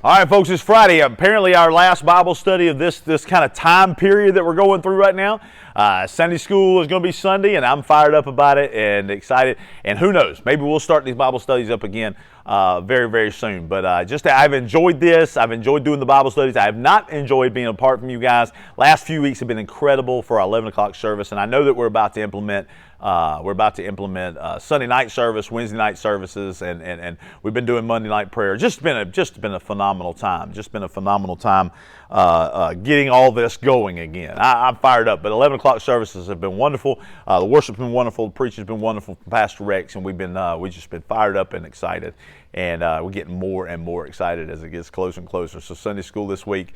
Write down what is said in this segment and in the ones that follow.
All right, folks, it's Friday. Apparently our last Bible study of this kind of time period that we're going through right now. Sunday school is going to be Sunday, and I'm fired up about it and excited. And who knows, maybe we'll start these Bible studies up again very, very soon. But I've enjoyed this. I've enjoyed doing the Bible studies. I have not enjoyed being apart from you guys. Last few weeks have been incredible for our 11 o'clock service, and I know that we're about to implement Sunday night service, Wednesday night services, and we've been doing Monday night prayer. Just been a phenomenal time. Just been a phenomenal time getting all this going again. I'm fired up. But 11 o'clock services have been wonderful. The worship's been wonderful. The preaching's been wonderful from Pastor Rex, and we've just been fired up and excited. And we're getting more and more excited as it gets closer and closer. So Sunday school this week,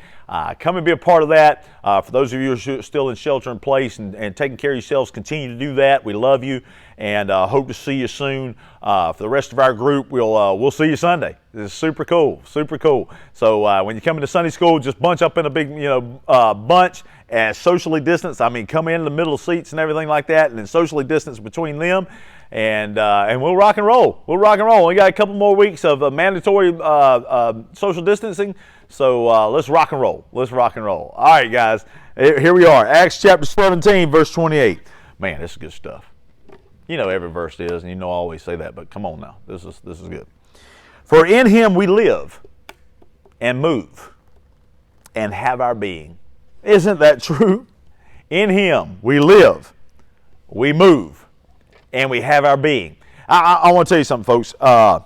come and be a part of that. For those of you who are still in shelter in place and taking care of yourselves, continue to do that. We love you and hope to see you soon. For the rest of our group, we'll see you Sunday. This is super cool, super cool. So when you come into Sunday school, just bunch up in a big bunch and socially distance. I mean, come in the middle of seats and everything like that, and then socially distance between them. And we'll rock and roll. We'll rock and roll. We got a couple more weeks of mandatory social distancing, so let's rock and roll. Let's rock and roll. All right, guys. Here we are. Acts chapter 17, verse 28. Man, this is good stuff. You know every verse is, and you know I always say that, but come on now. This is good. For in him we live and move and have our being. Isn't that true? In him we live, we move, and we have our being. I want to tell you something, folks. There are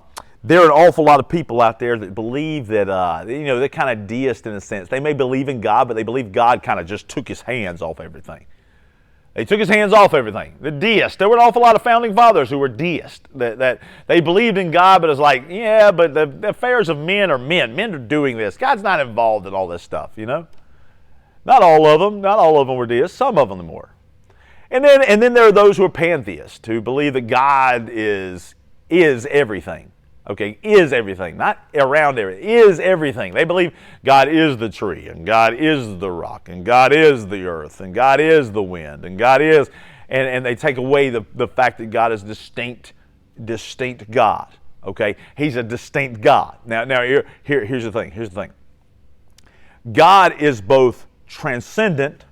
an awful lot of people out there that believe that, they're kind of deist in a sense. They may believe in God, but they believe God kind of just took his hands off everything. They took his hands off everything. The deists. There were an awful lot of founding fathers who were deists. That they believed in God, but it's like, yeah, but the affairs of men are men. Men are doing this. God's not involved in all this stuff, you know. Not all of them were deists. Some of them were. And then there are those who are pantheists, who believe that God is everything. Okay, is everything, not around everything, is everything. They believe God is the tree, and God is the rock, and God is the earth, and God is the wind, and God is, and they take away the fact that God is distinct God. Okay, he's a distinct God. Now here's the thing. God is both transcendent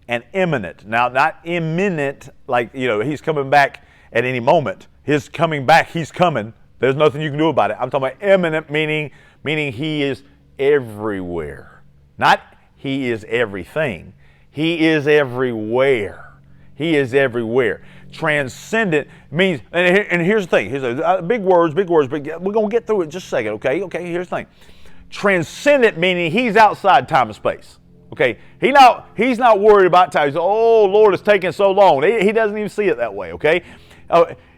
and imminent. Now, not imminent, like, he's coming back at any moment. His coming back, he's coming. There's nothing you can do about it. I'm talking about imminent, meaning he is everywhere. Not he is everything. He is everywhere. He is everywhere. Transcendent means, and here's the thing. Here's big words, but we're going to get through it in just a second, okay? Okay, here's the thing. Transcendent meaning he's outside time and space. Okay, he's not worried about time. He's, oh, Lord, it's taking so long. He doesn't even see it that way, okay?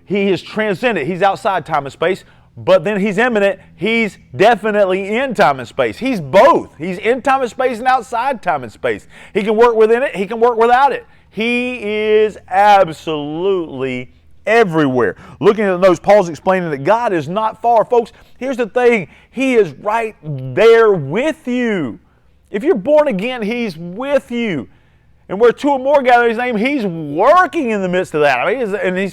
He is transcendent. He's outside time and space, but then he's immanent. He's definitely in time and space. He's both. He's in time and space and outside time and space. He can work within it. He can work without it. He is absolutely everywhere. Looking at the notes, Paul's explaining that God is not far. Folks, here's the thing. He is right there with you. If you're born again, he's with you. And where two or more gather in his name, he's working in the midst of that. I mean,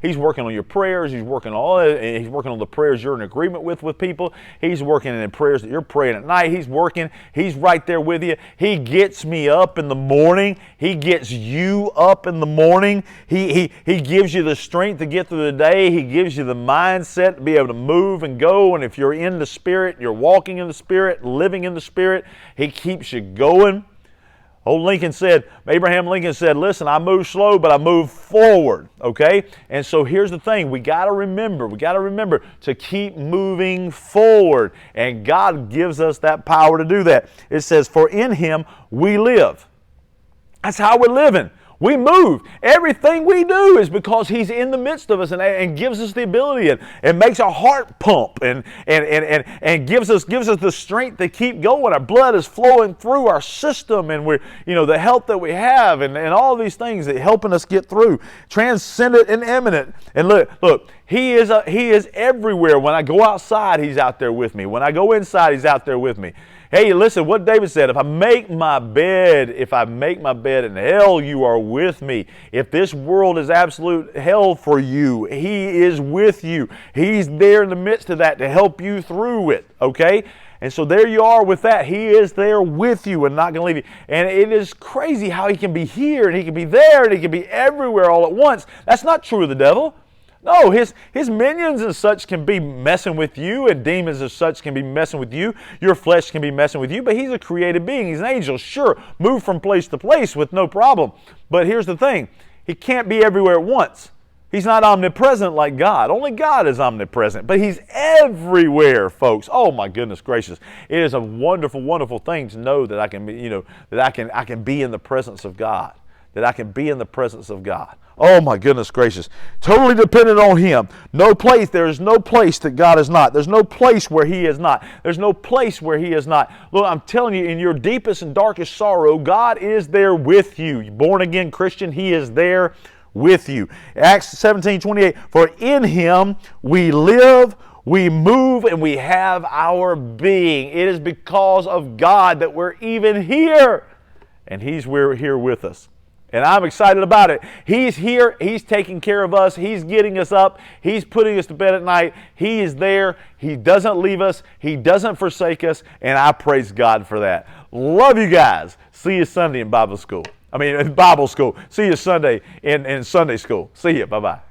he's working on your prayers. He's working on the prayers you're in agreement with people. He's working in the prayers that you're praying at night. He's right there with you. He gets me up in the morning. He gets you up in the morning. He gives you the strength to get through the day. He gives you the mindset to be able to move and go. And if you're in the Spirit, you're walking in the Spirit, living in the Spirit, he keeps you going. Abraham Lincoln said, listen, I move slow, but I move forward, okay? And so here's the thing. We got to remember to keep moving forward. And God gives us that power to do that. It says, for in him we live. That's how we're living. We move. Everything we do is because he's in the midst of us and gives us the ability and makes our heart pump and gives us the strength to keep going. Our blood is flowing through our system, and we're, the health that we have and all these things that helping us get through. Transcendent and imminent. And look, He is everywhere. When I go outside, he's out there with me. When I go inside, he's out there with me. Hey, listen, what David said, if I make my bed in hell, you are with me. If this world is absolute hell for you, he is with you. He's there in the midst of that to help you through it, okay? And so there you are with that. He is there with you and not going to leave you. And it is crazy how he can be here and he can be there and he can be everywhere all at once. That's not true of the devil. No, his minions and such can be messing with you, and demons and such can be messing with you. Your flesh can be messing with you, but he's a created being. He's an angel. Sure, move from place to place with no problem. But here's the thing. He can't be everywhere at once. He's not omnipresent like God. Only God is omnipresent, but he's everywhere, folks. Oh my goodness gracious. It is a wonderful, wonderful thing to know that I can be, that I can be in the presence of God. That I can be in the presence of God. Oh my goodness gracious. Totally dependent on him. No place, there is no place that God is not. There's no place where he is not. There's no place where he is not. Look, I'm telling you, in your deepest and darkest sorrow, God is there with you. Born again Christian, he is there with you. Acts 17:28, for in him we live, we move, and we have our being. It is because of God that we're even here. And he's here with us. And I'm excited about it. He's here. He's taking care of us. He's getting us up. He's putting us to bed at night. He is there. He doesn't leave us. He doesn't forsake us. And I praise God for that. Love you guys. See you Sunday in Bible school. See you Sunday in Sunday school. See you. Bye-bye.